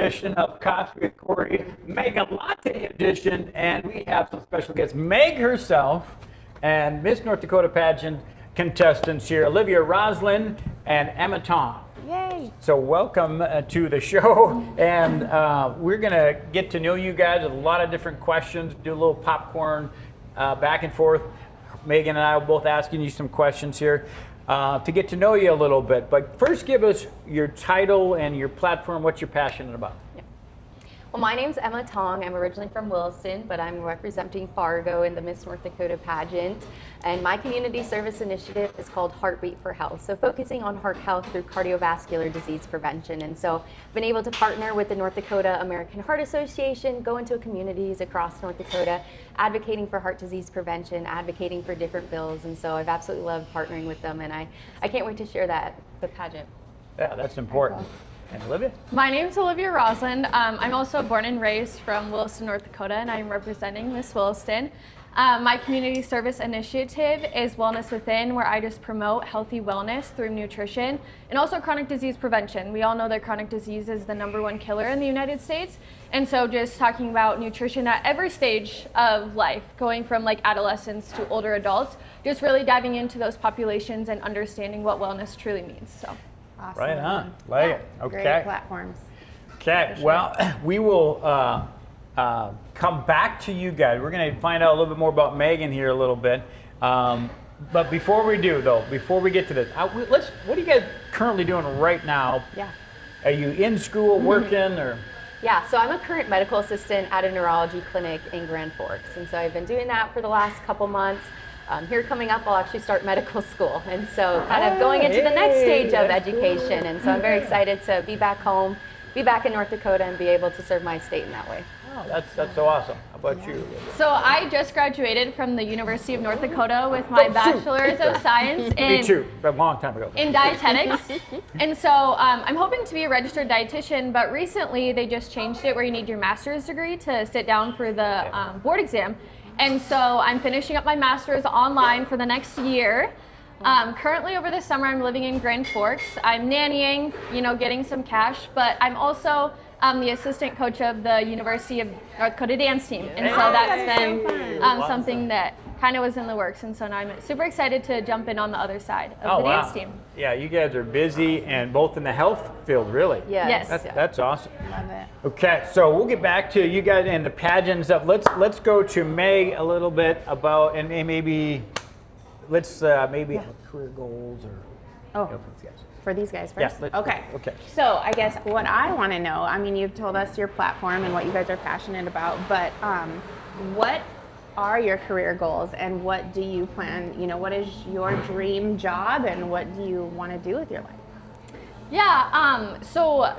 edition of Coffee with Cory, Meg-a-Latte edition, and we have some special guests. Meg herself and Miss North Dakota Pageant contestants here, Olivia Rossland and Emma Tong. Yay! So welcome to the show, and we're gonna get to know you guys with a lot of different questions, do a little popcorn back and forth. Megan and I will both asking you some questions here to get to know you a little bit. But first, give us your title and your platform, what you're passionate about. Yeah. Well, my name's Emma Tong. I'm originally from Williston, but I'm representing Fargo in the Miss North Dakota Pageant. And my community service initiative is called Heartbeat for Health, so focusing on heart health through cardiovascular disease prevention. And so I've been able to partner with the North Dakota American Heart Association, go into communities across North Dakota, advocating for heart disease prevention, advocating for different bills. And so I've absolutely loved partnering with them, and I can't wait to share that, the pageant. Yeah, that's important. And Olivia? My name's Olivia Rossland. I'm also born and raised from Williston, North Dakota, and I'm representing Miss Williston. My community service initiative is Wellness Within, where I just promote healthy wellness through nutrition and also chronic disease prevention. We all know that chronic disease is the #1 killer in the United States. And so just talking about nutrition at every stage of life, going from like adolescents to older adults, just really diving into those populations and understanding what wellness truly means. So. Awesome. Right on. Like it. Okay. Great platforms. Okay. Sure. Well, we will come back to you guys. We're going to find out a little bit more about Megan here a little bit. But before we do, though, before we get to this, what are you guys currently doing right now? Yeah. Are you in school, working, or? Yeah, so I'm a current medical assistant at a neurology clinic in Grand Forks. And so I've been doing that for the last couple months. Here coming up, I'll actually start medical school. And so kind of going into the next stage of education. And so I'm very excited to be back home, be back in North Dakota, and be able to serve my state in that way. Oh, that's so awesome. How about you? So I just graduated from the University of North Dakota with my Bachelor's of Science Me too, a long time ago. in dietetics. And so I'm hoping to be a registered dietitian, but recently they just changed it where you need your master's degree to sit down for the board exam. And so I'm finishing up my master's online for the next year. Currently over the summer I'm living in Grand Forks. I'm nannying, getting some cash, but I'm also the assistant coach of the University of North Dakota dance team. And so that's been something that kind of was in the works. And so now I'm super excited to jump in on the other side of the dance team. Yeah, you guys are busy and both in the health field, really. Yes. That's awesome. Love it. Okay, so we'll get back to you guys and the pageant stuff. Let's go to Meg a little bit about, and maybe let's maybe career goals or. For these guys first? Yeah, okay. Okay. So I guess what I want to know, I mean, you've told us your platform and what you guys are passionate about, but what are your career goals and what do you plan, what is your dream job and what do you want to do with your life? Yeah, so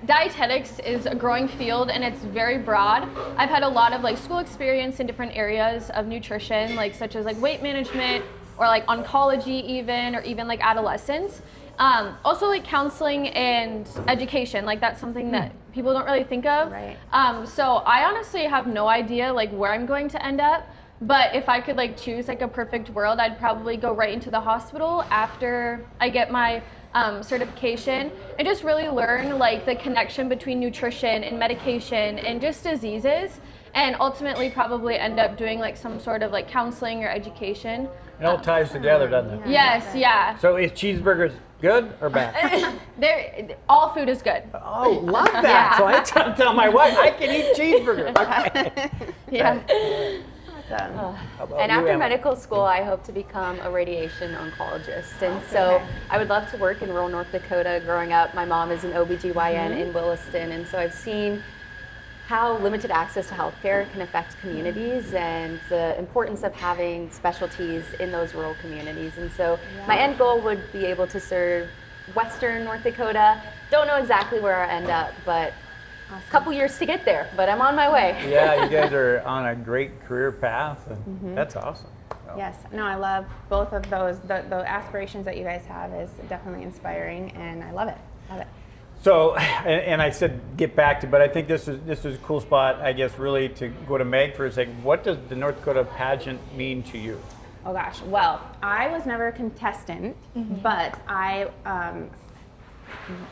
dietetics is a growing field and it's very broad. I've had a lot of school experience in different areas of nutrition, such as weight management or oncology even, or even adolescence. Also counseling and education, that's something that people don't really think of. Right. So I honestly have no idea where I'm going to end up, but if I could choose a perfect world, I'd probably go right into the hospital after I get my certification and just really learn the connection between nutrition and medication and just diseases, and ultimately probably end up doing some sort of counseling or education. It all ties together, doesn't it? Yes, yeah. So is cheeseburgers good or bad? All food is good. Oh, love that. Yeah. So I tell my wife I can eat cheeseburgers. Okay. Yeah. Awesome. And after medical school, I hope to become a radiation oncologist. And so I would love to work in rural North Dakota. Growing up, my mom is an OBGYN in Williston, and so I've seen how limited access to healthcare can affect communities and the importance of having specialties in those rural communities. And so my end goal would be able to serve Western North Dakota. Don't know exactly where I'll end up, but a couple years to get there, but I'm on my way. Yeah, you guys are on a great career path, and that's awesome. So. Yes, no, I love both of those. The aspirations that you guys have is definitely inspiring, and I love it. Love it. So, and I said get back to, but I think this is a cool spot, I guess, really to go to Meg for a second. What does the North Dakota pageant mean to you? Oh gosh, well, I was never a contestant, but I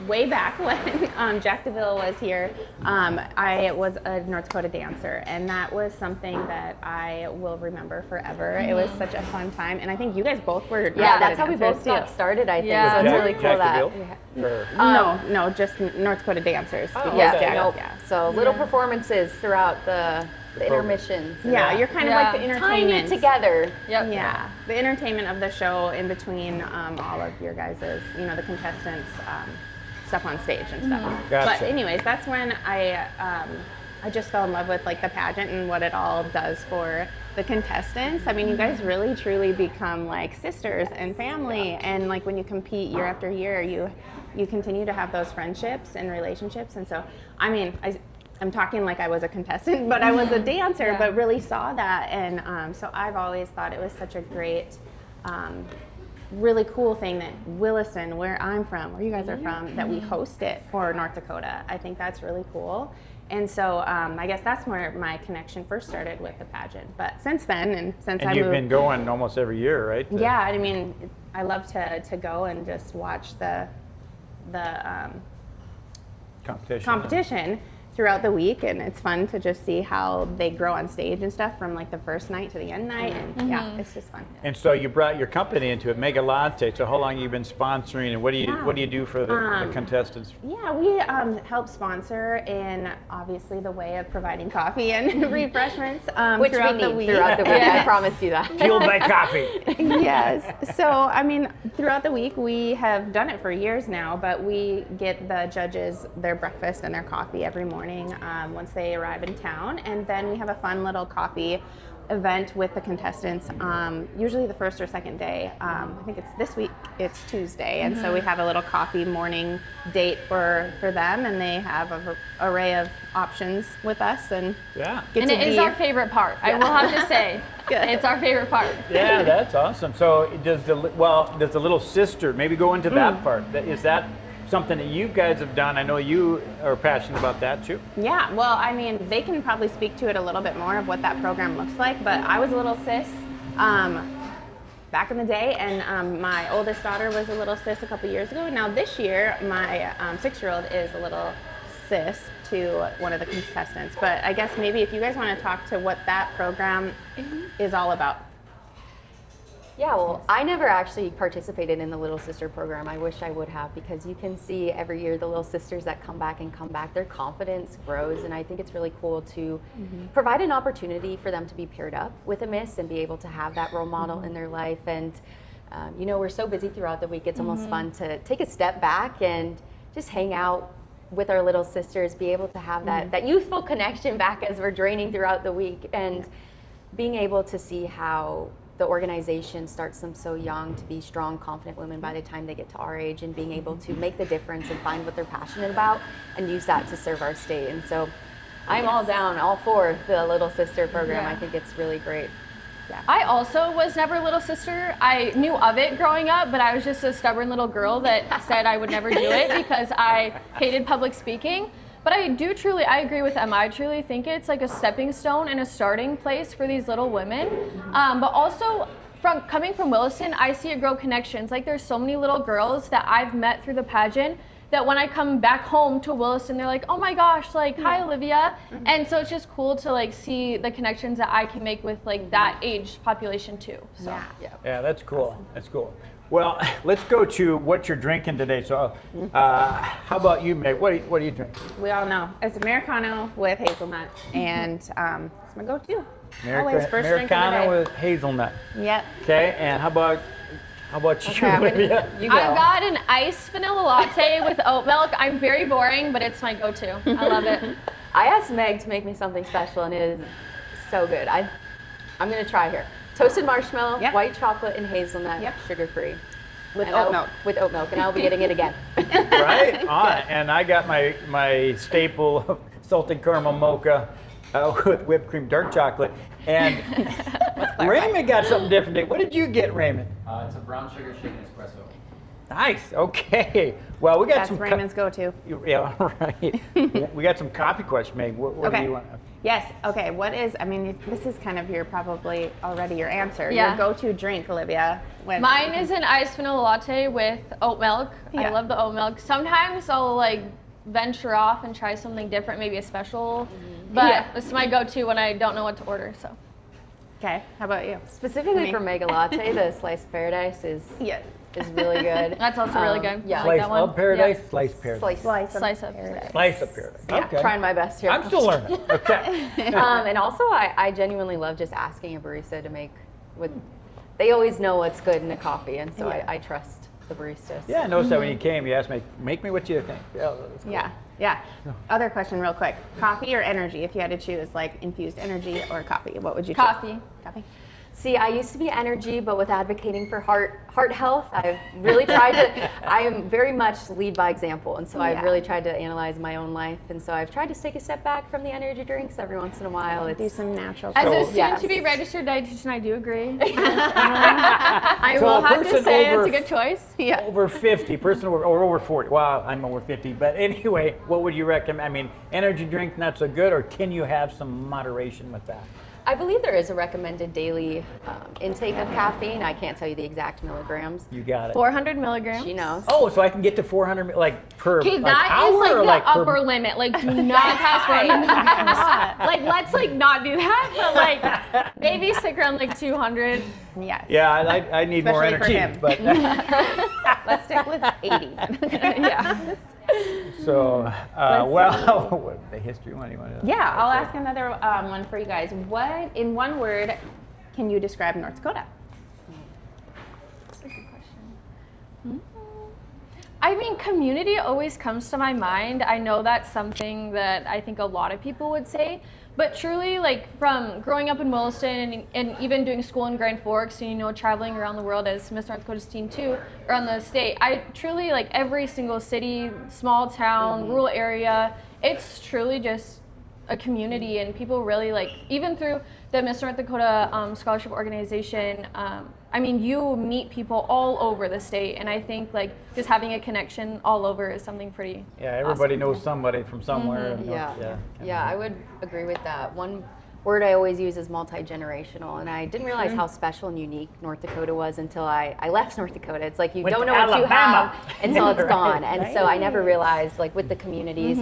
way back when Jack DeVille was here, I was a North Dakota dancer, and that was something that I will remember forever. It was such a fun time, and I think you guys both were North Yeah, Dakota that's how we dancers, both got too. started, I think. Yeah. So it's Jack- really cool Jack that. DeVille? Or- No, just North Dakota dancers. Oh, because okay. Jack, Nope. yeah. So little performances throughout the intermissions. Yeah, you're kind of like the Yeah. Tying it entertainment. together. Yep. Yeah, the entertainment of the show in between all of your guys's, the contestants, stuff on stage and stuff. Gotcha. But anyways, that's when I just fell in love with like the pageant and what it all does for the contestants. I mean, you guys really truly become like sisters and family, and like when you compete year after year, you continue to have those friendships and relationships. And so, I mean, I'm talking like I was a contestant, but I was a dancer, Yeah. but really saw that. And so I've always thought it was such a great, really cool thing that Williston, where I'm from, where you guys are from, that we host it for North Dakota. I think that's really cool. And so I guess that's where my connection first started with the pageant. But since then, and since And I you've moved, been going almost every year, right? yeah, I mean, I love to go and just watch the competition throughout the week, and it's fun to just see how they grow on stage and stuff from like the first night to the end night, and yeah, it's just fun. And so you brought your company into it, Meg-a-Latte. So how long have you been sponsoring, and what do you do for the contestants? Yeah, we help sponsor in obviously the way of providing coffee and refreshments Which throughout we the need week. throughout the week. I promise you that. Fueled by coffee. Yes. So, I mean, throughout the week, we have done it for years now, but we get the judges their breakfast and their coffee every morning once they arrive in town. And then we have a fun little coffee event with the contestants, usually the first or second day. I think it's this week, it's Tuesday. And so we have a little coffee morning date for them, and they have an array of options with us. And Yeah. get And to it is be- our favorite part. I will have to say, Good. it's our favorite part. Yeah, that's awesome. So does the little sister, maybe go into that part? Is that something that you guys have done? I know you are passionate about that too. Yeah, well, I mean, they can probably speak to it a little bit more of what that program looks like, but I was a little sis back in the day, and my oldest daughter was a little sis a couple years ago. Now this year, my 6-year-old is a little sis to one of the contestants, but I guess maybe if you guys want to talk to what that program is all about. Yeah, well, I never actually participated in the Little Sister program. I wish I would have, because you can see every year the little sisters that come back, their confidence grows, and I think it's really cool to provide an opportunity for them to be paired up with a miss and be able to have that role model in their life. And we're so busy throughout the week, it's almost fun to take a step back and just hang out with our little sisters, be able to have that youthful connection back as we're draining throughout the week, and being able to see how the organization starts them so young to be strong, confident women by the time they get to our age, and being able to make the difference and find what they're passionate about and use that to serve our state. And so I'm all for the Little Sister program. Yeah. I think it's really great. I also was never Little Sister. I knew of it growing up, but I was just a stubborn little girl that said I would never do it because I hated public speaking. But I agree with Emma. I truly think it's like a stepping stone and a starting place for these little women. But also, coming from Williston, I see it grow connections. Like, there's so many little girls that I've met through the pageant that when I come back home to Williston, they're like, oh my gosh, like, hi, Olivia. And so it's just cool to like see the connections that I can make with like that age population too. So. Yeah, that's cool. That's cool. Well, let's go to what you're drinking today. So, how about you, Meg? What are you drinking? We all know it's Americano with hazelnut, and it's my go-to. Always first drink of the Americano day. with hazelnut. Yep. Okay, and how about you, Olivia? You go. I've got an iced vanilla latte with oat milk. I'm very boring, but it's my go-to. I love it. I asked Meg to make me something special, and it is so good. I'm gonna try here. Toasted marshmallow, Yep. white chocolate, and hazelnut, Yep. sugar-free. With And oat milk. With oat milk, and I'll be getting it again. Right on. And I got my staple of salted caramel mocha with whipped cream, dark chocolate. And Raymond got something different today. What did you get, Raymond? It's a brown sugar shaken espresso. Nice. Okay. Well, we got That's some. Raymond's go-to. Yeah. Right. We got some coffee questions, Meg. What Okay. do you want? Yes. Okay. What is? I mean, this is kind of probably already your answer. Yeah. Your go-to drink, Olivia. When Mine is an iced vanilla latte with oat milk. I Yeah. love the oat milk. Sometimes I'll like venture off and try something different, maybe a special. But Yeah. this is my go-to when I don't know what to order. So Okay. How about you? Specifically Me. for Meg-a-Latte, the sliced paradise is Yes. really good. that's also really good. Yeah. I like Slice that one. of paradise, Yeah. slice paradise. Slice. Slice of Slice of paradise. Yeah, Okay. trying my best here. I'm still learning. Okay. And also, I genuinely love just asking a barista to make what they always know what's good in a coffee, and so Yeah. I trust the baristas. Yeah, I noticed that when you came, you asked me, make me what you think. Yeah, that's cool. Yeah. Yeah. Other question, real quick. Coffee or energy? If you had to choose, like infused energy or coffee, what would you choose? Coffee. Coffee. See, I used to be energy, but with advocating for heart health, I've really tried to. I am very much lead by example, and so I've Yeah. really tried to analyze my own life, and so I've tried to take a step back from the energy drinks every once in a while. Do some natural. As So- a Yes. soon-to-be registered dietitian, I do agree. I So will a have to person say over it's a good choice. Yeah. Over 50, person over, or over 40. Well, I'm over 50, but anyway, what would you recommend? I mean, energy drink not so good, or can you have some moderation with that? I believe there is a recommended daily intake of caffeine. I can't tell you the exact milligrams. You got it. 400 milligrams. She knows. Oh, so I can get to 400 like per Okay, like, that hour is like or the like per- upper limit. Like, do not pass 400 milligrams. Like, let's like not do that, but like maybe stick around like 200. Yes. Yeah, I need more Especially energy, for him. but Let's stick with 80. Yeah. so well, the history one you want to? Yeah, I'll ask another one for you guys. What, in one word, can you describe North Dakota? That's a good question. I mean, community always comes to my mind. I know that's something that I think a lot of people would say, but truly, like from growing up in Williston and even doing school in Grand Forks, and you know, traveling around the world as Miss North Dakota's team too, around the state, I truly like every single city, small town, rural area. It's truly just a community, and people really like, even through the Miss North Dakota scholarship organization, I mean, you meet people all over the state, and I think like just having a connection all over is something pretty Yeah, everybody awesome. knows somebody from somewhere. and Yeah, I would agree with that. One word I always use is multi-generational, and I didn't realize how special and unique North Dakota was until I left North Dakota. It's like you Went don't to know what you Alabama. have until it's Right, gone, and right. so I never realized, like with the communities,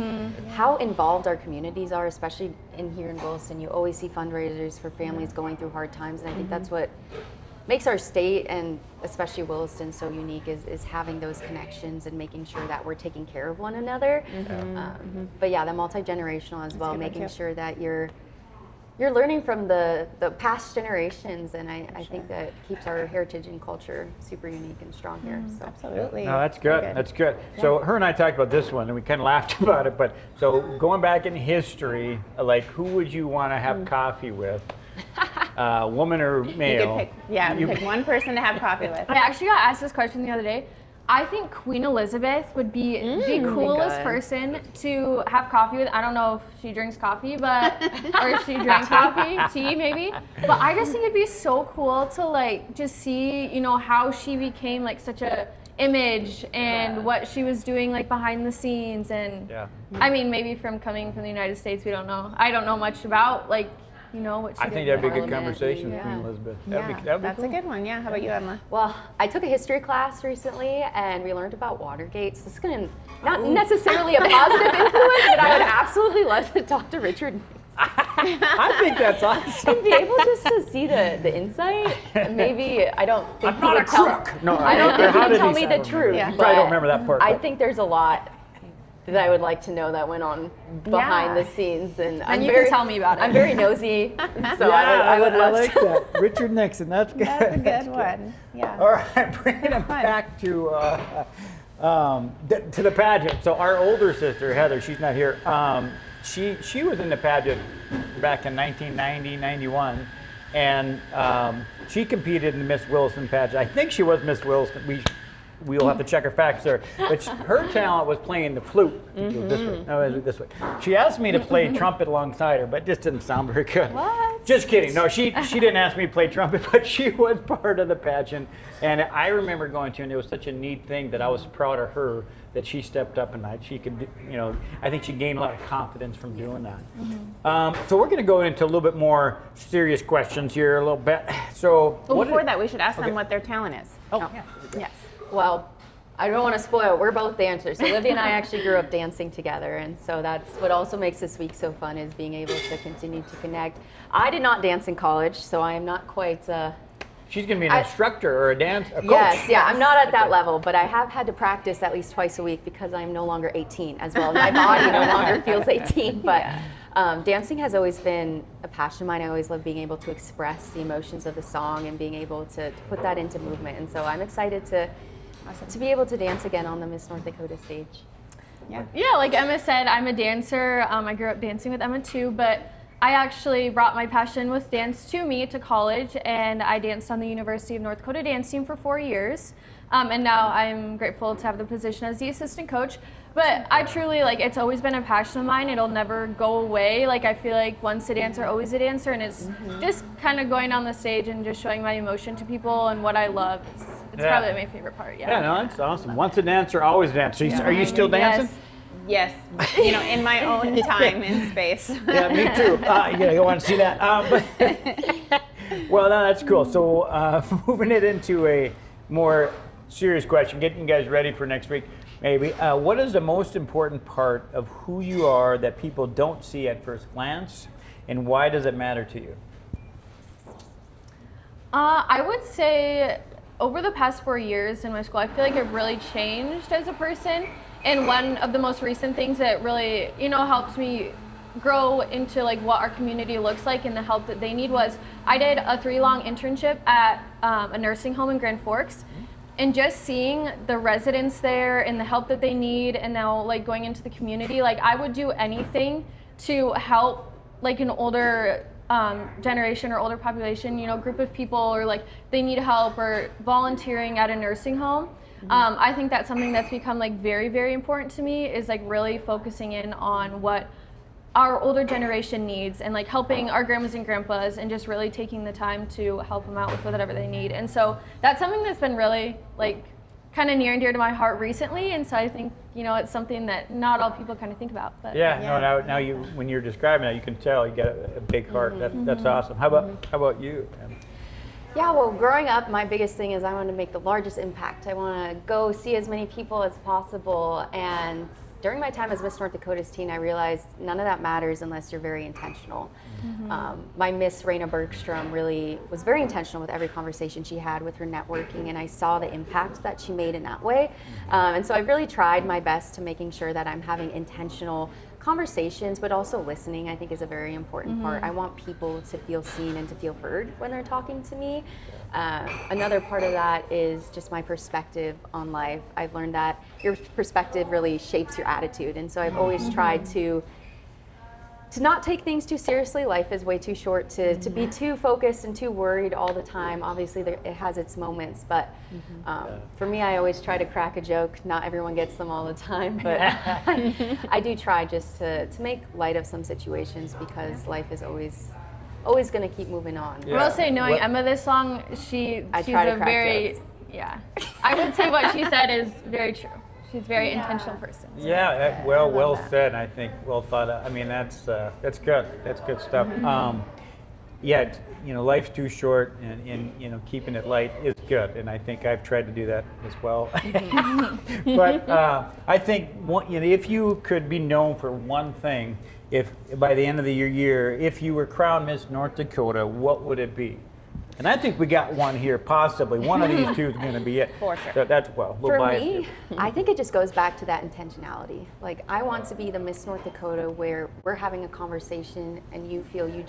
how involved our communities are, especially in here in Williston. You always see fundraisers for families going through hard times, and I think that's what makes our state and especially Williston so unique is having those connections and making sure that we're taking care of one another. But yeah, the multi-generational as well, a good one, making too. sure that you're learning from the past generations, and I think that keeps our heritage and culture super unique and strong here. So Absolutely. No, that's good. Very That's good. So her and I talked about this one, and we kind of laughed about it. But so going back in history, like who would you want to have coffee with? Woman or You male? could pick, pick one person to have coffee with. I actually got asked this question the other day. I think Queen Elizabeth would be the coolest good. person to have coffee with. I don't know if she drinks coffee, but or if she drinks coffee, tea maybe. But I just think it'd be so cool to like just see, you know, how she became like such a image and what she was doing like behind the scenes. And Yeah. I mean, maybe from coming from the United States, we don't know. I don't know much about like, you know, what she I did think in that'd be a good Parliament. conversation with Yeah. Queen Elizabeth. Yeah, That'd be that's cool. a good one. Yeah. How about you, Emma? well, I took a history class recently, and we learned about Watergate. So this is going to not necessarily a positive influence, but I would absolutely love to talk to Richard Nixon. I think that's awesome. And be able just to see the insight. Maybe I don't think I'm he not would a tell- crook. No, I don't think how he would did tell he me sound? the truth. Yeah. You probably don't but remember that part. I but- think there's a lot that I would like to know that went on behind Yeah. the scenes, and And you can tell me about it. I'm very nosy, so Yeah, I would love like to. that. Richard Nixon. That's good. That's a good one. Yeah. All right, bringing it fun. back to the pageant. So our older sister Heather, she's not here. She was in the pageant back in 1990, 91, and she competed in the Miss Williston pageant. I think she was Miss Williston. We'll have to check her facts there. But her talent was playing the flute. This way. No, this way. She asked me to play trumpet alongside her, but it just didn't sound very good. What? Just kidding. No, she didn't ask me to play trumpet, but she was part of the pageant. And I remember going to, and it was such a neat thing that I was proud of her that she stepped up and she could, I think she gained a lot of confidence from doing that. So we're going to go into a little bit more serious questions here a little bit. So before that, we should ask them what their talent is. Oh, yeah. Yes. Well, I don't want to spoil it. We're both dancers. Olivia and I actually grew up dancing together, and so that's what also makes this week so fun, is being able to continue to connect. I did not dance in college, so I am not quite... She's going to be an instructor or a coach. Yes, yeah, I'm not at that level, but I have had to practice at least twice a week because I'm no longer 18 as well. My body no longer feels 18, but dancing has always been a passion of mine. I always love being able to express the emotions of the song and being able to put that into movement, and so I'm excited to be able to dance again on the Miss North Dakota stage. Yeah, like Emma said, I'm a dancer. I grew up dancing with Emma too, but I actually brought my passion with dance to college, and I danced on the University of North Dakota dance team for 4 years. And now I'm grateful to have the position as the assistant coach. But I truly, it's always been a passion of mine. It'll never go away. I feel like once a dancer, always a dancer, and it's just kind of going on the stage and just showing my emotion to people and what I love. It's probably my favorite part, Yeah, no, that's awesome. Once a dancer, always a dancer. Are you still dancing? Yes, in my own time and space. Yeah, me too. You want to see that? Well, no, that's cool. So moving it into a more serious question, getting you guys ready for next week, maybe. What is the most important part of who you are that people don't see at first glance, and why does it matter to you? I would say over the past 4 years in my school, I feel like I've really changed as a person. And one of the most recent things that really, helped me grow into what our community looks like and the help that they need was I did a 3-long internship at a nursing home in Grand Forks. And just seeing the residents there and the help that they need, and now going into the community, I would do anything to help an older generation or older population, group of people, or they need help, or volunteering at a nursing home. I think that's something that's become very, very important to me, is really focusing in on what our older generation needs, and helping our grandmas and grandpas, and just really taking the time to help them out with whatever they need. And so that's something that's been really kind of near and dear to my heart recently. And so I think it's something that not all people kind of think about. But no, now you, when you're describing it, you can tell you got a big heart. That's awesome. How about you? Yeah, well, growing up, my biggest thing is I want to make the largest impact. I want to go see as many people as possible. And during my time as Miss North Dakota's teen, I realized none of that matters unless you're very intentional. My Miss Raina Bergstrom really was very intentional with every conversation she had with her networking, and I saw the impact that she made in that way. And so I've really tried my best to making sure that I'm having intentional conversations, but also listening, I think, is a very important part. I want people to feel seen and to feel heard when they're talking to me. Another part of that is just my perspective on life. I've learned that your perspective really shapes your attitude, and so I've always tried to not take things too seriously. Life is way too short to be too focused and too worried all the time. Obviously, it has its moments, but for me, I always try to crack a joke. Not everyone gets them all the time, but I do try just to make light of some situations, because life is always going to keep moving on. I will say, knowing Emma this long, she's a very jokes. I would say what she said is very true. She's a very intentional person. So. Yeah, well said. I think well thought out. I mean, that's good. That's good stuff. Life's too short, and keeping it light is good. And I think I've tried to do that as well. But I think if you could be known for one thing, if by the end of the year, if you were crowned Miss North Dakota, what would it be? And I think we got one here, possibly. One of these two is going to be it. For sure. So that's, a little For biased. me, I think it just goes back to that intentionality. I want to be the Miss North Dakota where we're having a conversation and you feel you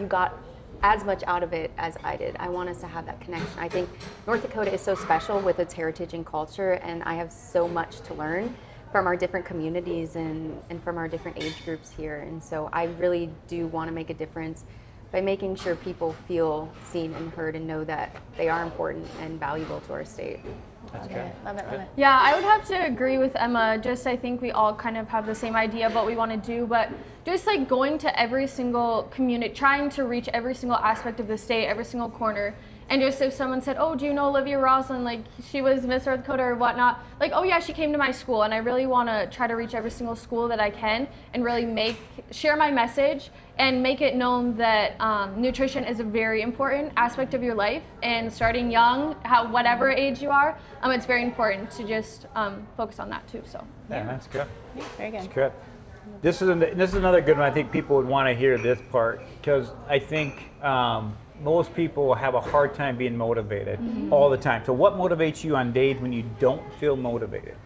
got as much out of it as I did. I want us to have that connection. I think North Dakota is so special with its heritage and culture, and I have so much to learn from our different communities and from our different age groups here. And so I really do want to make a difference by making sure people feel seen and heard and know that they are important and valuable to our state. That's Love good. it, love it, love it. Yeah, I would have to agree with Emma. Just I think we all kind of have the same idea of what we want to do, but just like going to every single community, trying to reach every single aspect of the state, every single corner. And just if someone said, oh, do you know Olivia Rossland? Like she was Miss North Dakota or whatnot. Like, oh yeah, she came to my school. And I really want to try to reach every single school that I can and really share my message and make it known that nutrition is a very important aspect of your life. And starting young, whatever age you are, it's very important to just focus on that too. So Yeah, that's good. Yeah, very good. That's good. This is another good one. I think people would want to hear this part because I think most people have a hard time being motivated all the time. So what motivates you on days when you don't feel motivated?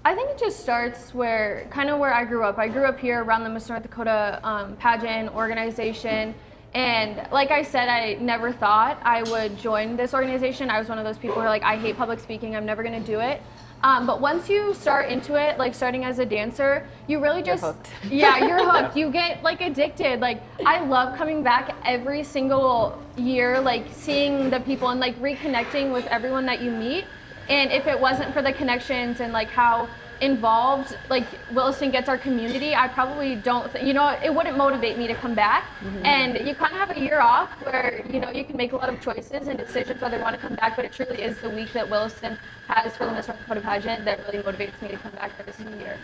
I think it just starts where I grew up. I grew up here around the Miss North Dakota Pageant organization. And like I said, I never thought I would join this organization. I was one of those people who are like, I hate public speaking. I'm never going to do it. But once you start into it, like starting as a dancer, you really just, You're hooked. Yeah, you're hooked. You get like addicted. Like I love coming back every single year, like seeing the people and like reconnecting with everyone that you meet. And if it wasn't for the connections and like how involved like Williston gets our community, I probably don't it wouldn't motivate me to come back. And you kind of have a year off where you can make a lot of choices and decisions whether you want to come back, but it truly is the week that Williston has for the Miss North Dakota Pageant that really motivates me to come back every single year.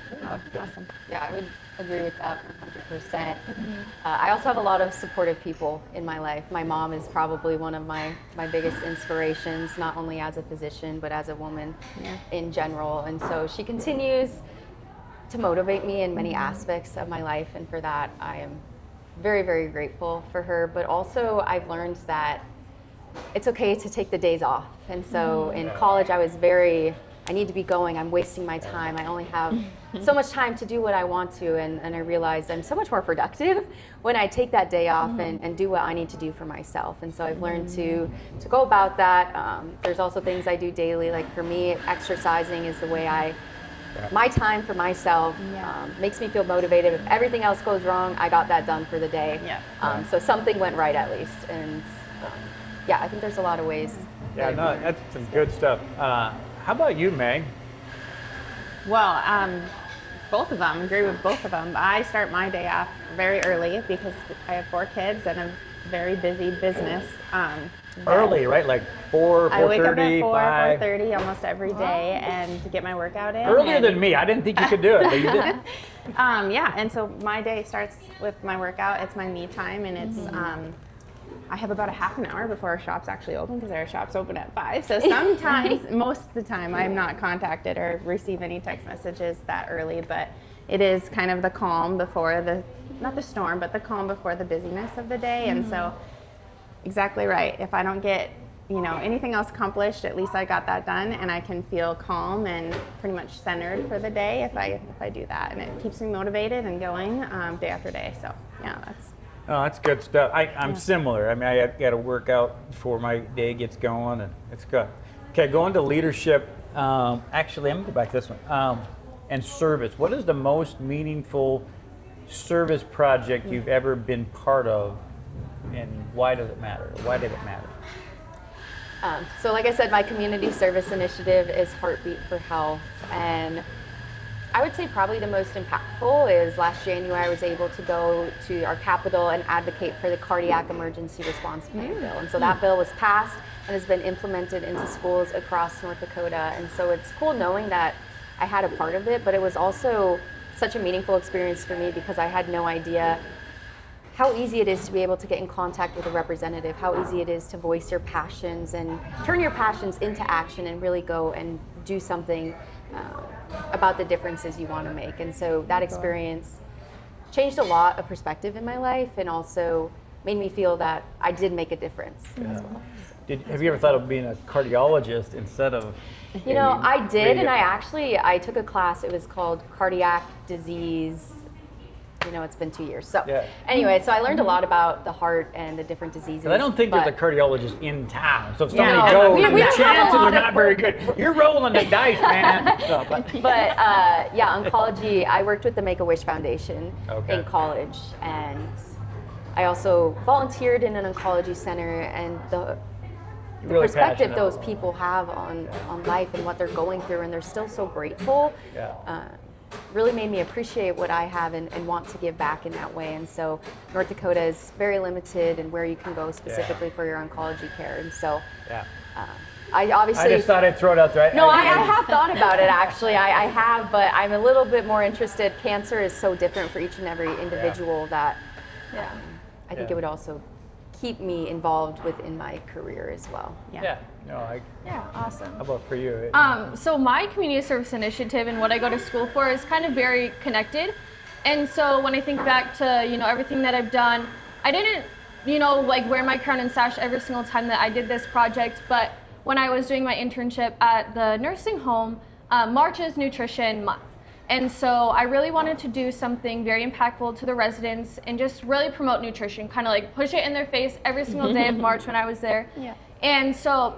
Awesome. Yeah, I would agree with that 100%. I also have a lot of supportive people in my life. My mom is probably one of my biggest inspirations, not only as a physician, but as a woman in general. And so she continues to motivate me in many aspects of my life. And for that, I am very, very grateful for her. But also I've learned that it's okay to take the days off. And so in college, I need to be going. I'm wasting my time. I only have so much time to do what I want to. And I realized I'm so much more productive when I take that day off and do what I need to do for myself. And so I've learned to go about that. There's also things I do daily. Like for me, exercising is the way my time for myself makes me feel motivated. If everything else goes wrong, I got that done for the day. So something went right at least. And I think there's a lot of ways. Yeah, no, that's some good stuff. How about you, Meg? Well, both of them, agree with both of them. I start my day off very early because I have 4 kids and a very busy business. Early, right? Like 4, 4:30, I wake up at 4, 5. 4:30 almost every day and to get my workout in. Earlier than me. I didn't think you could do it, but you did. And so my day starts with my workout. It's my me time, and it's I have about a half an hour before our shops actually open because our shops open at 5. So sometimes, most of the time, I'm not contacted or receive any text messages that early, but it is kind of the calm before not the storm, but the calm before the busyness of the day. And so exactly right. If I don't get, anything else accomplished, at least I got that done and I can feel calm and pretty much centered for the day if I do that. And it keeps me motivated and going day after day. So That's good stuff. I'm similar. I mean, I got to work out before my day gets going, and it's good. Okay, going to leadership. Actually, I'm going to go back to this one. And service. What is the most meaningful service project you've ever been part of, and why does it matter? Why did it matter? So like I said, my community service initiative is Heartbeat for Health. And I would say probably the most impactful is last January I was able to go to our capital and advocate for the cardiac emergency response plan bill. And so that bill was passed and has been implemented into schools across North Dakota. And so it's cool knowing that I had a part of it, but it was also such a meaningful experience for me because I had no idea how easy it is to be able to get in contact with a representative, how easy it is to voice your passions and turn your passions into action and really go and do something about the differences you want to make. And so that experience changed a lot of perspective in my life and also made me feel that I did make a difference as well. Have you ever thought of being a cardiologist instead of? I did, and I took a class. It was called cardiac disease. It's been 2 years. So anyway, so I learned a lot about the heart and the different diseases. I don't think there's a cardiologist in town. So if somebody No, goes, we the don't have a chances lot are of not very good. You're rolling the dice, man. So, But oncology, I worked with the Make-A-Wish Foundation in college, and I also volunteered in an oncology center, and the Really perspective passionate. those people have on life and what they're going through, and they're still so grateful. Yeah. Really made me appreciate what I have and want to give back in that way. And so North Dakota is very limited in where you can go specifically for your oncology care. And so Yeah. I obviously... I just thought I'd throw it out there. No, I have thought about it actually. I have, but I'm a little bit more interested. Cancer is so different for each and every individual that I think Yeah. it would also keep me involved within my career as well. Yeah. No, Yeah, awesome. how about for you? So my community service initiative and what I go to school for is kind of very connected. And so when I think back to, everything that I've done, I didn't, like wear my crown and sash every single time that I did this project, but when I was doing my internship at the nursing home, March is Nutrition Month. And so I really wanted to do something very impactful to the residents and just really promote nutrition, kind of like push it in their face every single day of March when I was there. Yeah. And so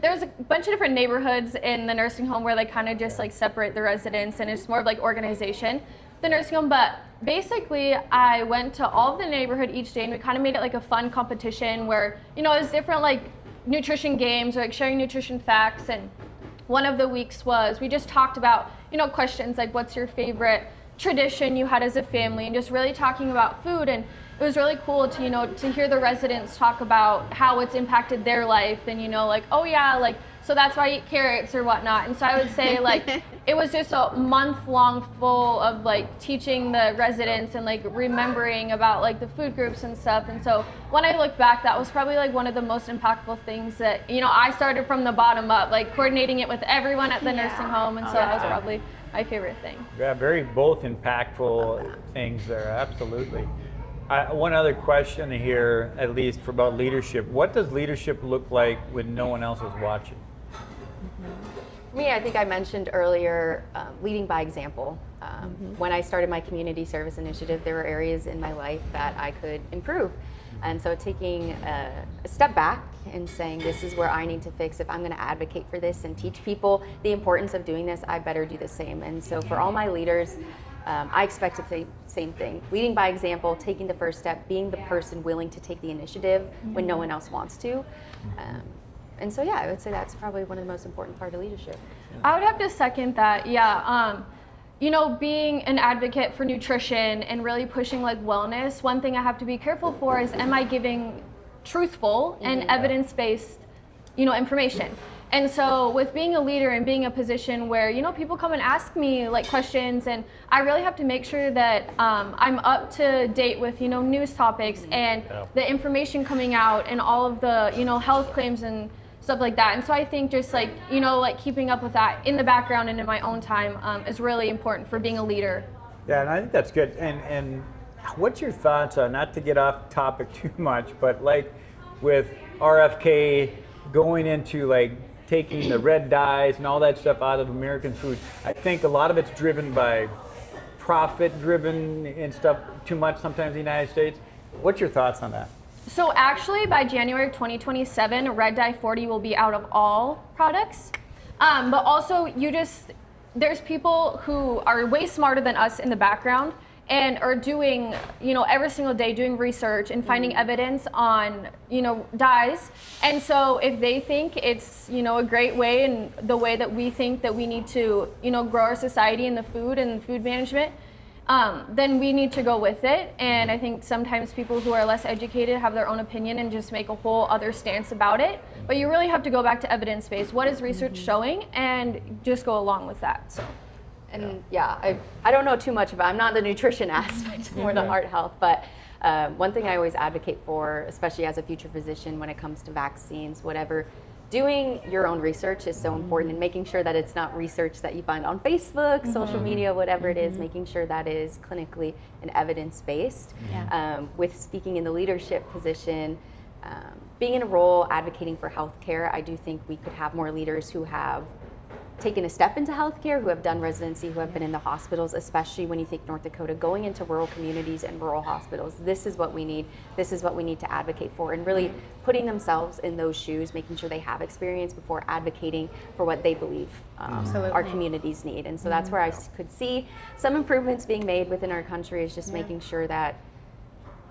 there's a bunch of different neighborhoods in the nursing home where they kind of just like separate the residents, and it's more of like organization, the nursing home. But basically I went to all of the neighborhood each day, and we kind of made it like a fun competition where, it was different like nutrition games or like sharing nutrition facts. And one of the weeks was we just talked about, questions like what's your favorite tradition you had as a family, and just really talking about food. And it was really cool to, to hear the residents talk about how it's impacted their life, and, like, oh yeah, like, so that's why I eat carrots or whatnot. And so I would say like, it was just a month long full of like teaching the residents and like remembering about like the food groups and stuff. And so when I look back, that was probably like one of the most impactful things that, I started from the bottom up, like coordinating it with everyone at the nursing home. And so that was probably my favorite thing. Yeah, very both impactful things there, absolutely. One other question here, at least for about leadership. What does leadership look like when no one else is watching? For me, I think I mentioned earlier, leading by example. When I started my community service initiative, there were areas in my life that I could improve. And so taking a step back and saying, this is where I need to fix. If I'm going to advocate for this and teach people the importance of doing this, I better do the same. And so for all my leaders, I expect the same thing. Leading by example, taking the first step, being the person willing to take the initiative when no one else wants to. And so, I would say that's probably one of the most important part of leadership. I would have to second that. Yeah. Being an advocate for nutrition and really pushing like wellness, one thing I have to be careful for is, am I giving truthful and evidence-based, information? And so with being a leader and being a position where, people come and ask me like questions, and I really have to make sure that I'm up to date with, news topics and the information coming out and all of the, health claims and stuff like that. And so I think just like, like keeping up with that in the background and in my own time is really important for being a leader. Yeah, and I think that's good. And what's your thoughts on, not to get off topic too much, but like with RFK going into like taking the red dyes and all that stuff out of American food, I think a lot of it's driven by profit driven and stuff too much sometimes in the United States. What's your thoughts on that? So actually by January 2027, red dye 40 will be out of all products. But also there's people who are way smarter than us in the background and are doing, every single day doing research and finding evidence on, dyes. And so if they think it's, a great way and the way that we think that we need to, grow our society in the food and food management, then we need to go with it. And I think sometimes people who are less educated have their own opinion and just make a whole other stance about it. But you really have to go back to evidence-based. What is research showing? And just go along with that. So. And I don't know too much about, I'm not the nutrition aspect, more the heart health, but one thing I always advocate for, especially as a future physician when it comes to vaccines, whatever, doing your own research is so important, and making sure that it's not research that you find on Facebook, social media, whatever it is, making sure that is clinically and evidence-based. With speaking in the leadership position, being in a role advocating for healthcare, I do think we could have more leaders who have taken a step into healthcare, who have done residency, who have been in the hospitals, especially when you think North Dakota, going into rural communities and rural hospitals. This is what we need. This is what we need to advocate for, and really putting themselves in those shoes, making sure they have experience before advocating for what they believe our communities need. And so that's where I could see some improvements being made within our country, is just making sure that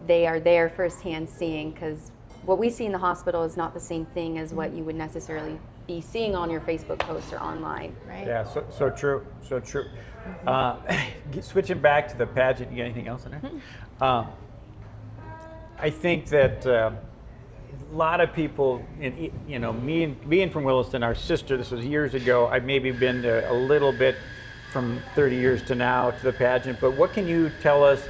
they are there firsthand seeing, because what we see in the hospital is not the same thing as what you would necessarily be seeing on your Facebook posts or online. Right. Yeah, so true, so true. Switching back to the pageant, you got anything else in there? I think that a lot of people, you know, me and being from Williston, our sister, this was years ago, I've maybe been to a little bit from 30 years to now to the pageant, but what can you tell us?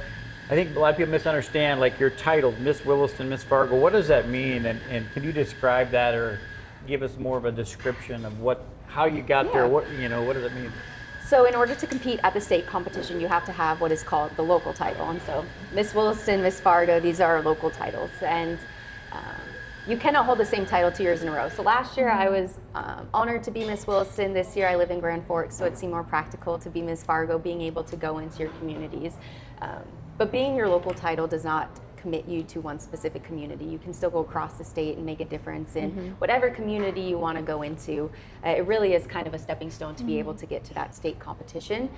I think a lot of people misunderstand, like your title, Miss Williston, Miss Fargo, what does that mean? And can you describe that or give us more of a description of how you got there? What does it mean? So in order to compete at the state competition, you have to have what is called the local title. And so Miss Williston, Miss Fargo, these are our local titles. And you cannot hold the same title 2 years in a row. So last year I was honored to be Miss Williston. This year I live in Grand Forks, so it seemed more practical to be Miss Fargo, being able to go into your communities. But being your local title does not commit you to one specific community. You can still go across the state and make a difference in whatever community you want to go into. It really is kind of a stepping stone to be able to get to that state competition.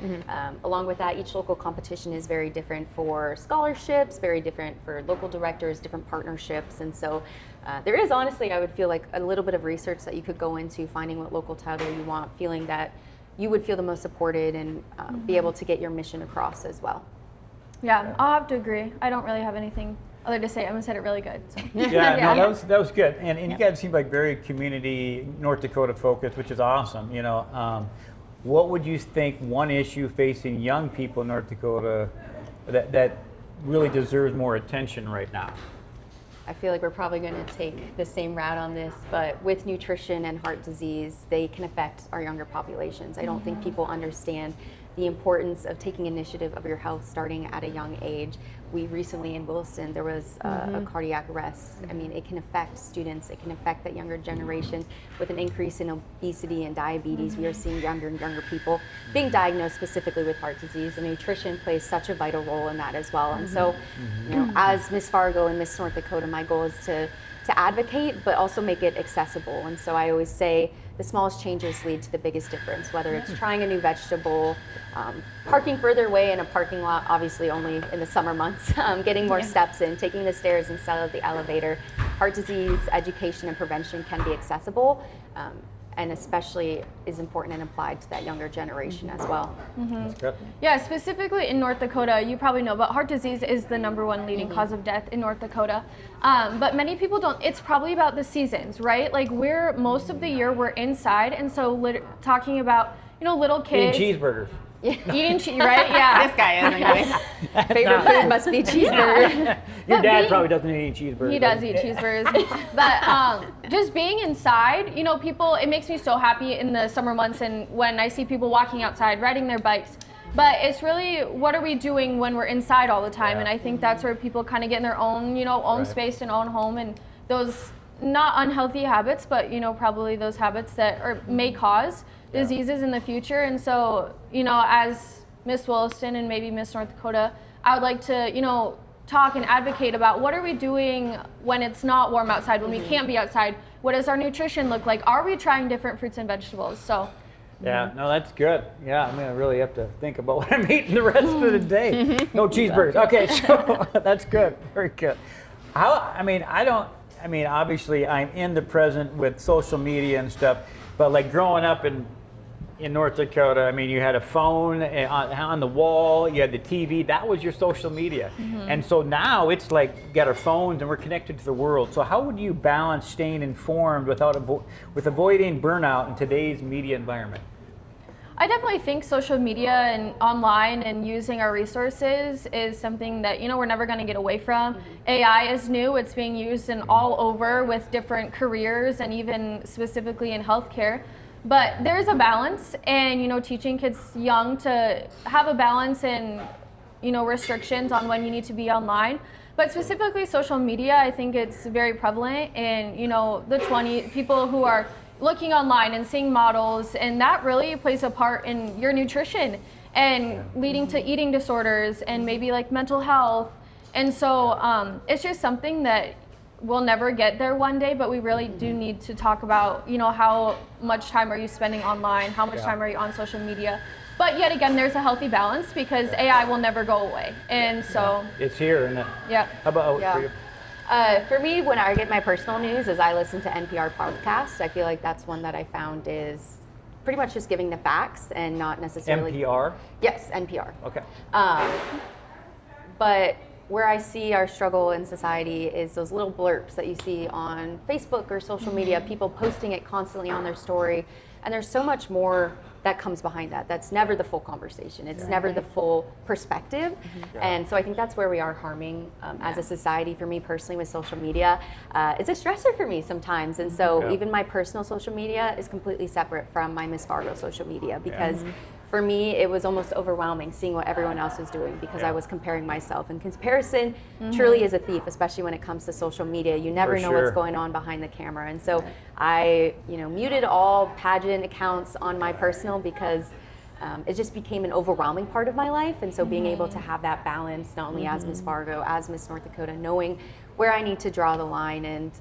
Along with that, each local competition is very different for scholarships, very different for local directors, different partnerships. And so there is honestly, I would feel like a little bit of research that you could go into, finding what local title you want, feeling that you would feel the most supported and be able to get your mission across as well. Yeah, I'll have to agree. I don't really have anything other to say. Emma said it really good. So. Yeah, no, that was good. And you guys seem like very community North Dakota focused, which is awesome. You know, what would you think one issue facing young people in North Dakota that really deserves more attention right now? I feel like we're probably going to take the same route on this, but with nutrition and heart disease, they can affect our younger populations. I don't think people understand the importance of taking initiative of your health starting at a young age. We recently in Williston, there was a cardiac arrest. I mean, it can affect students, it can affect that younger generation. With an increase in obesity and diabetes, we are seeing younger and younger people being diagnosed specifically with heart disease, and nutrition plays such a vital role in that as well. And so, you know, as Miss Fargo and Miss North Dakota, my goal is to advocate, but also make it accessible. And so I always say, the smallest changes lead to the biggest difference, whether it's trying a new vegetable, parking further away in a parking lot, obviously only in the summer months, getting more steps in, taking the stairs instead of the elevator. Heart disease, education, and prevention can be accessible, and especially is important and applied to that younger generation as well. That's good. Yeah, specifically in North Dakota, you probably know, but heart disease is the #1 leading cause of death in North Dakota. But many people don't. It's probably about the seasons, right? Like most of the year we're inside, and so talking about, you know, little kids. Eating cheeseburgers. Eating cheese, right? Yeah. This guy isn't nice. Favorite food must be cheeseburger. Your dad probably doesn't eat cheeseburgers. He does eat cheeseburgers. But just being inside, you know, it makes me so happy in the summer months and when I see people walking outside, riding their bikes. But it's really, what are we doing when we're inside all the time? And I think that's where people kind of get in their own, you know, space and own home, and those not unhealthy habits, but, you know, probably those habits that may cause diseases in the future. And so, you know, as Miss Williston and maybe Miss North Dakota, I would like to, you know, talk and advocate about what are we doing when it's not warm outside, when we can't be outside. What does our nutrition look like? Are we trying different fruits and vegetables? So. Yeah, no, that's good. Yeah, I'm gonna really have to think about what I'm eating the rest of the day. No cheeseburgers. Okay, so that's good. Very good. Obviously I'm in the present with social media and stuff, but like growing up in North Dakota, I mean, you had a phone on the wall, you had the TV, that was your social media. And so now it's like, we got our phones and we're connected to the world. So how would you balance staying informed with avoiding burnout in today's media environment? I definitely think social media and online and using our resources is something that, you know, we're never going to get away from. AI is new. It's being used in all over with different careers and even specifically in healthcare. But there's a balance, and, you know, teaching kids young to have a balance and, you know, restrictions on when you need to be online. But specifically social media, I think it's very prevalent in, you know, the people who are looking online and seeing models, and that really plays a part in your nutrition and leading to eating disorders and maybe like mental health. And so it's just something that we'll never get there one day, but we really do need to talk about, you know, how much time are you spending online? How much time are you on social media? But yet again, there's a healthy balance because AI will never go away. And so it's here, isn't it? Yeah. How about for you? For me, when I get my personal news, is I listen to NPR podcasts. I feel like that's one that I found is pretty much just giving the facts and not necessarily. NPR? Yes, NPR. Okay. But where I see our struggle in society is those little blurps that you see on Facebook or social media, people posting it constantly on their story. And there's so much more that comes behind that. That's never the full conversation. It's never the full perspective. And so I think that's where we are harming as a society. For me personally with social media, it's a stressor for me sometimes. And so even my personal social media is completely separate from my Miss Fargo social media because for me, it was almost overwhelming seeing what everyone else was doing because I was comparing myself. And comparison truly is a thief, especially when it comes to social media. You never know what's going on behind the camera. And so I, muted all pageant accounts on my personal because it just became an overwhelming part of my life. And so being able to have that balance, not only as Miss Fargo, as Miss North Dakota, knowing where I need to draw the line and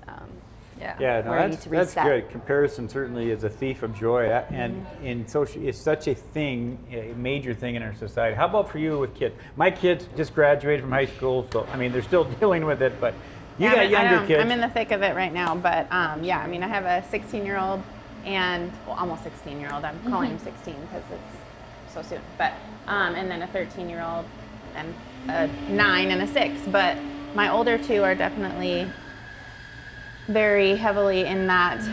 that's good. Comparison certainly is a thief of joy, and in social, it's such a thing, a major thing in our society. How about for you with kids? My kids just graduated from high school, so I mean they're still dealing with it, but you got younger kids. I'm in the thick of it right now, but I have a 16-year-old and almost 16-year-old. I'm calling him 16 because it's so soon. But and then a 13-year-old and a 9 and a 6. But my older two are definitely very heavily in that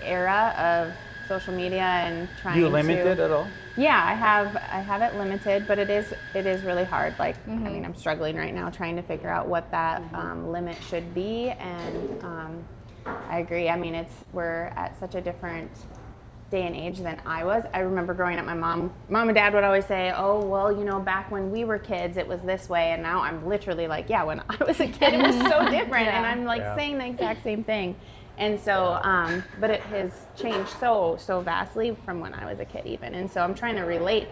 era of social media and trying to. You limit it at all? Yeah, I have it limited, but it is really hard. Like I mean, I'm struggling right now trying to figure out what that limit should be, and I agree. I mean, we're at such a different day and age than I was. I remember growing up, my mom and dad would always say, oh, well, back when we were kids, it was this way. And now I'm literally like, yeah, when I was a kid, it was so different. And I'm like saying the exact same thing. And so, but it has changed so vastly from when I was a kid even. And so I'm trying to relate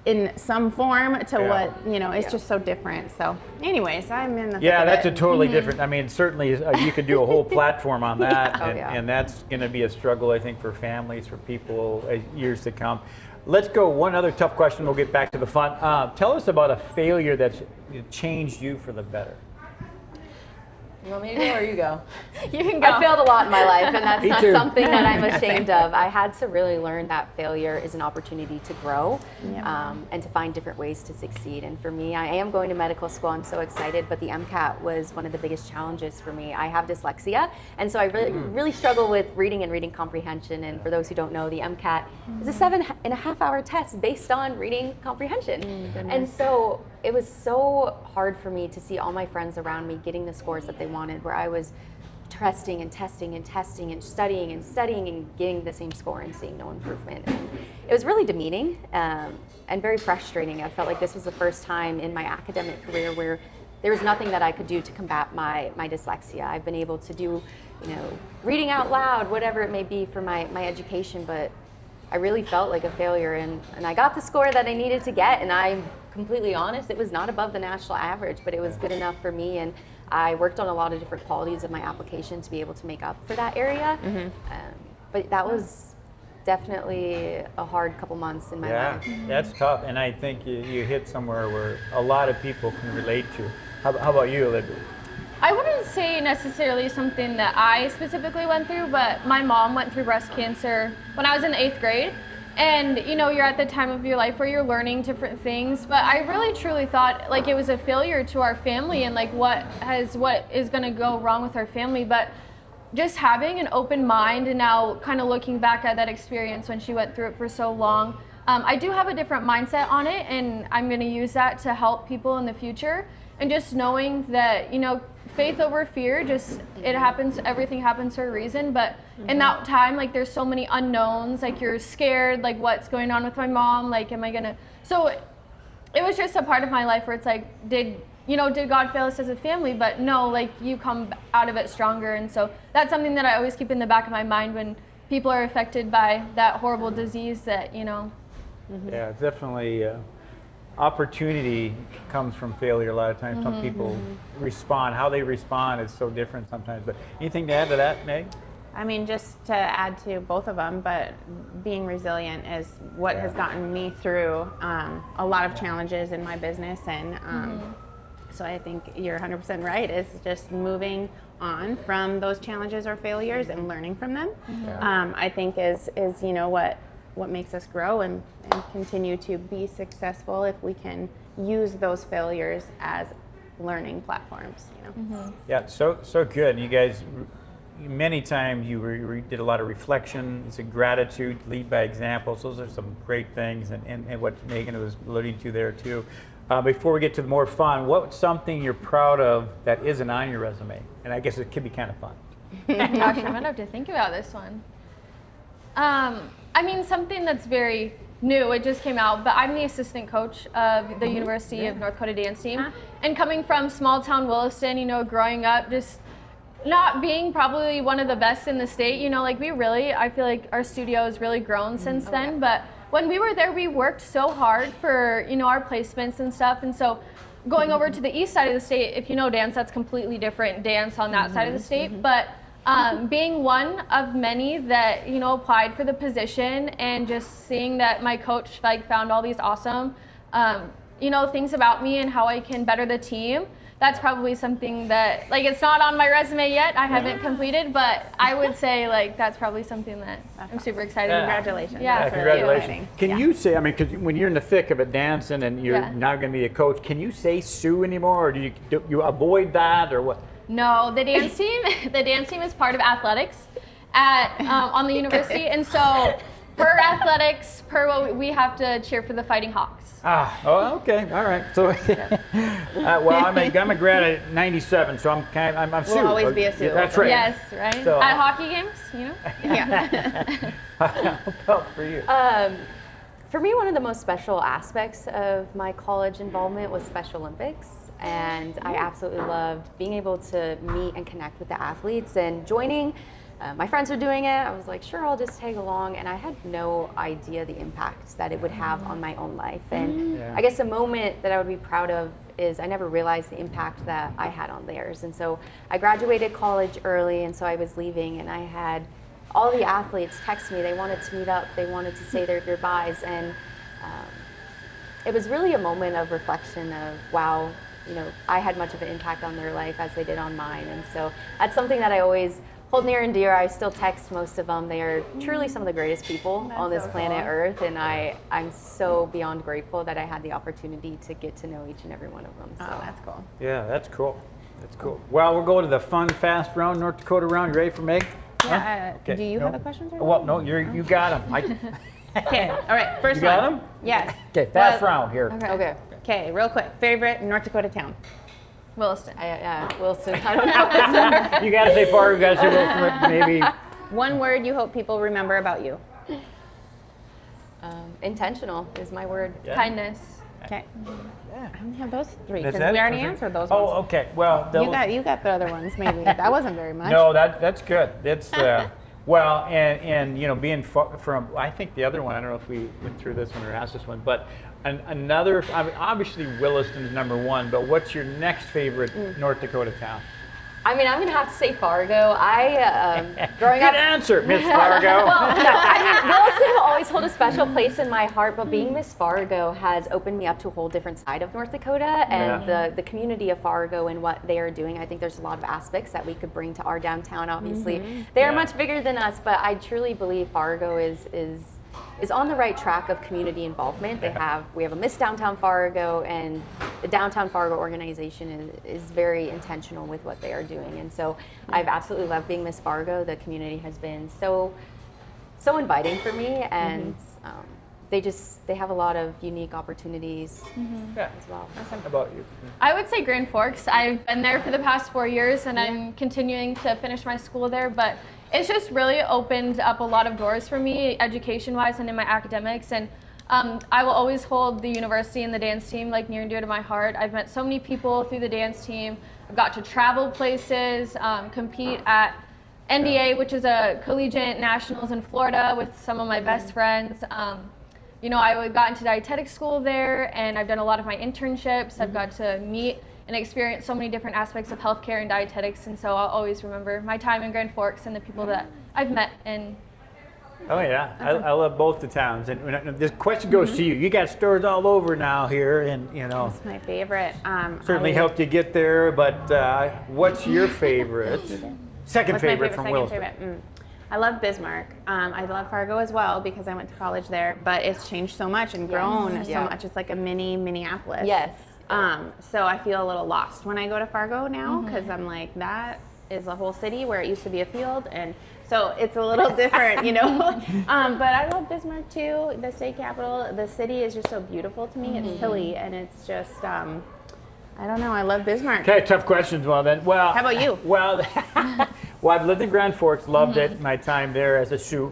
in some form to what, it's just so different. So anyways, I'm in the thick of that's it. a totally different, I mean, certainly you could do a whole platform on that, and that's going to be a struggle, I think, for families, for people, years to come. Let's go, one other tough question, we'll get back to the fun. Tell us about a failure that's changed you for the better. You want me to go or you go? You can go. I failed a lot in my life, and that's Me not too. something that I'm ashamed of. I had to really learn that failure is an opportunity to grow and to find different ways to succeed. And for me, I am going to medical school. I'm so excited, but the MCAT was one of the biggest challenges for me. I have dyslexia, and so I really struggle with reading and reading comprehension. And for those who don't know, the MCAT is a 7.5-hour test based on reading comprehension. And so it was so hard for me to see all my friends around me getting the scores that they wanted, where I was testing and studying and getting the same score and seeing no improvement. And it was really demeaning and very frustrating. I felt like this was the first time in my academic career where there was nothing that I could do to combat my dyslexia. I've been able to do, reading out loud, whatever it may be for my education, but I really felt like a failure, and I got the score that I needed to get, and I'm completely honest, it was not above the national average, but it was good enough for me, and I worked on a lot of different qualities of my application to be able to make up for that area. But that was definitely a hard couple months in my life. Yeah, that's tough, and I think you hit somewhere where a lot of people can relate to. How about you, Olivia? I wouldn't say necessarily something that I specifically went through, but my mom went through breast cancer when I was in the 8th grade. And you're at the time of your life where you're learning different things, but I really truly thought like it was a failure to our family and like what is going to go wrong with our family. But just having an open mind and now kind of looking back at that experience when she went through it for so long, I do have a different mindset on it, and I'm going to use that to help people in the future. And just knowing that, faith over fear, just it happens, everything happens for a reason. But in that time, like there's so many unknowns, like you're scared, like what's going on with my mom, like am I gonna, so it was just a part of my life where it's like, did God fail us as a family? But no, like you come out of it stronger. And so that's something that I always keep in the back of my mind when people are affected by that horrible disease that, Yeah, definitely. Opportunity comes from failure a lot of times. Some people respond. How they respond is so different sometimes. But anything to add to that, Meg? I mean, just to add to both of them, but being resilient is what has gotten me through a lot of challenges in my business, and So I think you're 100% right. It's just moving on from those challenges or failures and learning from them. I think is what makes us grow and continue to be successful if we can use those failures as learning platforms. Yeah, so good. You guys, many times you did a lot of reflection. It's a gratitude, lead by examples. Those are some great things, and what Megan was alluding to there too. Before we get to the more fun, what's something you're proud of that isn't on your resume? And I guess it could be kind of fun. Gosh, I'm gonna have to think about this one. I mean, something that's very new, it just came out, but I'm the assistant coach of the University of North Dakota dance team. And coming from small town Williston, growing up, just not being probably one of the best in the state, I feel like our studio has really grown since then, but when we were there, we worked so hard for, our placements and stuff, and so going over to the east side of the state, if you know dance, that's completely different dance on that side of the state, but being one of many that, applied for the position and just seeing that my coach found all these awesome, things about me and how I can better the team. That's probably something that, it's not on my resume yet. I haven't completed, but I would say, that's probably something that I'm super excited about. Congratulations. Yeah, That's really congratulations. exciting. Can you say, because when you're in the thick of it dancing and you're now going to be a coach, can you say Sue anymore, or do you avoid that, or what? No, the dance team is part of athletics on the university, and so per athletics, we have to cheer for the Fighting Hawks. Okay, all right. So, I'm a grad at 97, so I'm Sue. We'll always be a Sue. That's right. Yes, right. So, At hockey games, Yeah. How about for you? For me, one of the most special aspects of my college involvement was Special Olympics. And I absolutely loved being able to meet and connect with the athletes and joining. My friends were doing it. I was like, sure, I'll just tag along. And I had no idea the impact that it would have on my own life. And I guess a moment that I would be proud of is I never realized the impact that I had on theirs. And so I graduated college early, and so I was leaving, and I had all the athletes text me. They wanted to meet up. They wanted to say their goodbyes. And it was really a moment of reflection of, wow, I had much of an impact on their life as they did on mine. And so that's something that I always hold near and dear. I still text most of them. They are truly some of the greatest people on this planet Earth. And I'm so beyond grateful that I had the opportunity to get to know each and every one of them. So. Oh, that's cool. Yeah, that's cool. That's cool. Well, we'll go to the fun, fast round, North Dakota round. You ready for Meg? Yeah. Okay. Do you have the questions? Well, no, you got them. Okay. All right. First You got one. them? Yes. Okay, fast round here. Okay. Okay. Real quick. Favorite North Dakota town? Williston. Wilson. I don't know. You got to say Fargo, you got to say Williston, maybe. One word you hope people remember about you. Intentional is my word. Yeah. Kindness. Okay. Yeah. I only have those three That's because we it? already answered those ones. Oh, okay. Well, You got the other ones maybe. That wasn't very much. no, that's good. That's well, and being from, I think the other one. I don't know if we went through this one or asked this one, but another. obviously Williston's number one. But what's your next favorite North Dakota town? I mean, I'm going to have to say Fargo. Growing Good up. answer, Miss Fargo. Well, no, Williston will always hold a special place in my heart, but being Miss Fargo has opened me up to a whole different side of North Dakota and the community of Fargo and what they are doing. I think there's a lot of aspects that we could bring to our downtown, obviously. They are much bigger than us, but I truly believe Fargo is on the right track of community involvement. We have a Miss Downtown Fargo, and the Downtown Fargo organization is very intentional with what they are doing. And so I've absolutely loved being Miss Fargo. The community has been so inviting for me, and they have a lot of unique opportunities Yeah. as well. How about you? I would say Grand Forks. I've been there for the past 4 years, and I'm continuing to finish my school there, but it's just really opened up a lot of doors for me, education-wise and in my academics. And I will always hold the university and the dance team near and dear to my heart. I've met so many people through the dance team. I've got to travel places, compete at NDA, which is a collegiate nationals in Florida, with some of my best friends. I got into dietetic school there, and I've done a lot of my internships. I've got to meet and experience so many different aspects of healthcare and dietetics, and so I'll always remember my time in Grand Forks and the people that I've met and Oh yeah, I love both the towns. And this question goes to you. You got stores all over now here, and It's my favorite. certainly helped you get there. But what's your favorite? Second What's my favorite from second Williston. favorite? I love Bismarck. I love Fargo as well because I went to college there. But it's changed so much and grown so much. It's like a mini Minneapolis. Yes. So I feel a little lost when I go to Fargo now because I'm like, that is a whole city where it used to be a field, and so it's a little different, but I love Bismarck too, the state capital. The city is just so beautiful to me. It's hilly, and it's just I don't know. I love Bismarck. Okay, tough questions. Well then, How about you? Well, I've lived in Grand Forks. Loved it. My time there as a shoe.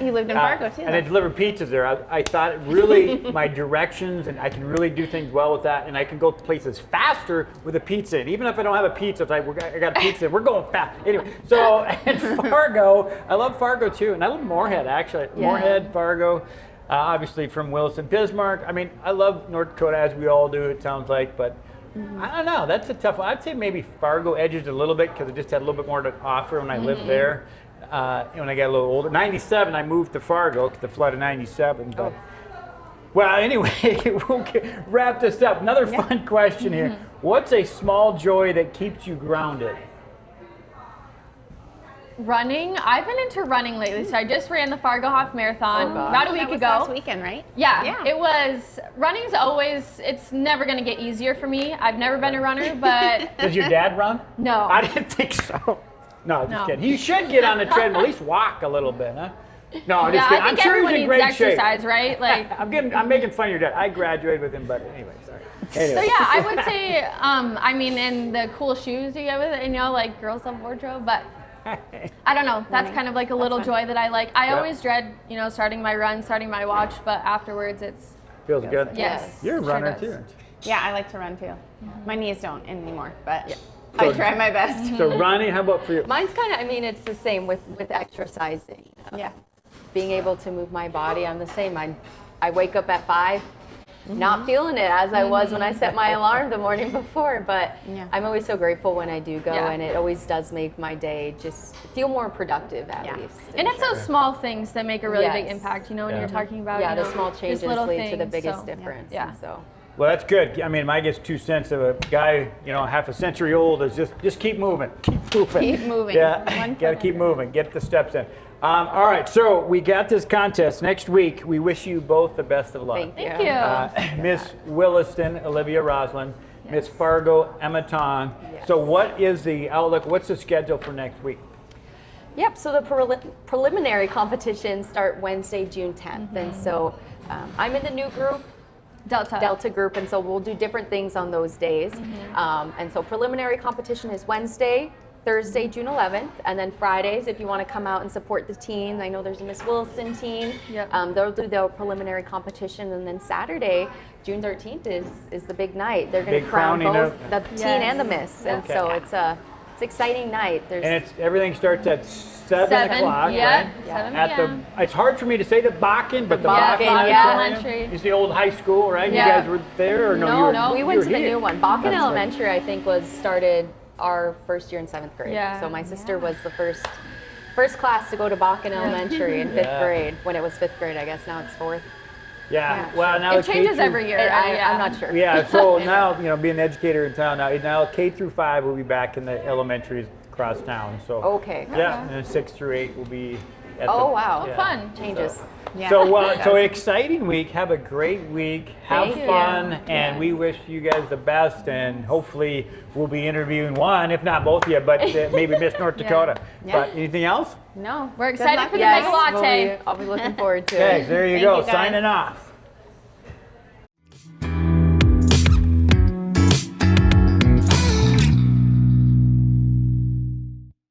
You lived in Fargo too. And I delivered pizzas there. I thought really my directions, and I can really do things well with that, and I can go places faster with a pizza. And even if I don't have a pizza, it's like I got a pizza, we're going fast. Anyway, so and Fargo, I love Fargo too, and I love Moorhead actually. Yeah. Moorhead, Fargo, obviously from Williston, Bismarck. I mean, I love North Dakota as we all do. It sounds like, but. I don't know. That's a tough one. I'd say maybe Fargo edges a little bit because it just had a little bit more to offer when I lived there. When I got a little older. 97, I moved to Fargo, the flood of 97. But, well, anyway, we'll wrap this up. Another fun question here. What's a small joy that keeps you grounded? Running. I've been into running lately, so I just ran the Fargo Half Marathon about a week That was ago. last weekend, right? Yeah, it was. Running's always, it's never going to get easier for me. I've never been a runner, but Does your dad run? no. I didn't think so. No, just No. kidding. You should get on the treadmill, at least walk a little bit, huh? No, I'm just Yeah, kidding. I I'm think sure everyone he's in needs great shape. exercise, right? Like, I'm making fun of your dad. I graduated with him, but anyway, sorry. Anyway. so yeah, I would say, I mean, and the cool shoes you get with it, like girls love wardrobe, but I don't know. That's kind of like a little joy that I like. I always dread, starting my run, starting my watch, but afterwards it's, Feels good. yes. You're a sure runner does. too, aren't you? Yeah, I like to run too. My knees don't anymore, but So- I try my best. So Ronnie, how about for you? Mine's kind of, it's the same with exercising. Yeah. Being able to move my body, I'm the same. I wake up at 5, not feeling it as I was when I set my alarm the morning before, but Yeah. I'm always so grateful when I do go, Yeah. and it always does make my day just feel more productive at Yeah. least. And it's those small things that make a really big Yes. impact, when Yeah. you're talking about, yeah, the just small changes little lead to the things, biggest so, difference. Yeah. And so Well, that's good. I mean, I guess 2 cents of a guy, half a century old is just keep moving, keep moving. Keep moving. Yeah, One got to foot keep at a moving, get the steps in. All right, so we got this contest next week. We wish you both the best of luck. thank you. Thank you. Miss Williston, Olivia Rossland, Miss Fargo, Emma Tong. Yes. So what is the outlook? What's the schedule for next week? Yep, so the preliminary competitions start Wednesday, June 10th. And so I'm in the new group, Delta group, and so we'll do different things on those days. And so preliminary competition is Wednesday, Thursday, June 11th, and then Fridays, if you want to come out and support the team. I know there's a Miss Williston team. Yep. They'll do their preliminary competition, and then Saturday, June 13th is the big night. They're going Big to crown crowning both of- the teen and the Miss, and Okay. so it's an exciting night. There's And everything starts at 7 o'clock, yeah, right? 7 At p.m. it's hard for me to say the Bakken, but the Bakken, Bakken yeah. Auditorium Elementary. is the old high school, right? Yeah. You guys were there, or no? you were, no, we you went were to the here. new one. Bakken That's right. Elementary, I think, was started our first year in 7th grade. Yeah. So my sister was the first class to go to Bakken Elementary in 5th Yeah. grade. When it was 5th grade, I guess now it's 4th. Yeah. Yeah, Well, now It changes every year. I'm not sure. Yeah. So now, being an educator in town now K through 5 will be back in the elementaries across town. So. Okay. Yeah, and then 6 through 8 will be. At Oh, the, wow. yeah. Fun. Changes. Yeah. So exciting week. Have a great week. Have Thank you. fun, and we wish you guys the best. And hopefully, we'll be interviewing one, if not both of you, but maybe Miss North Dakota. Yeah. But anything else? No. We're Good excited luck. for the Yes, Meg-a-Latte. I'll be looking forward to Okay, it. there you Thank go. you, guys. Signing off.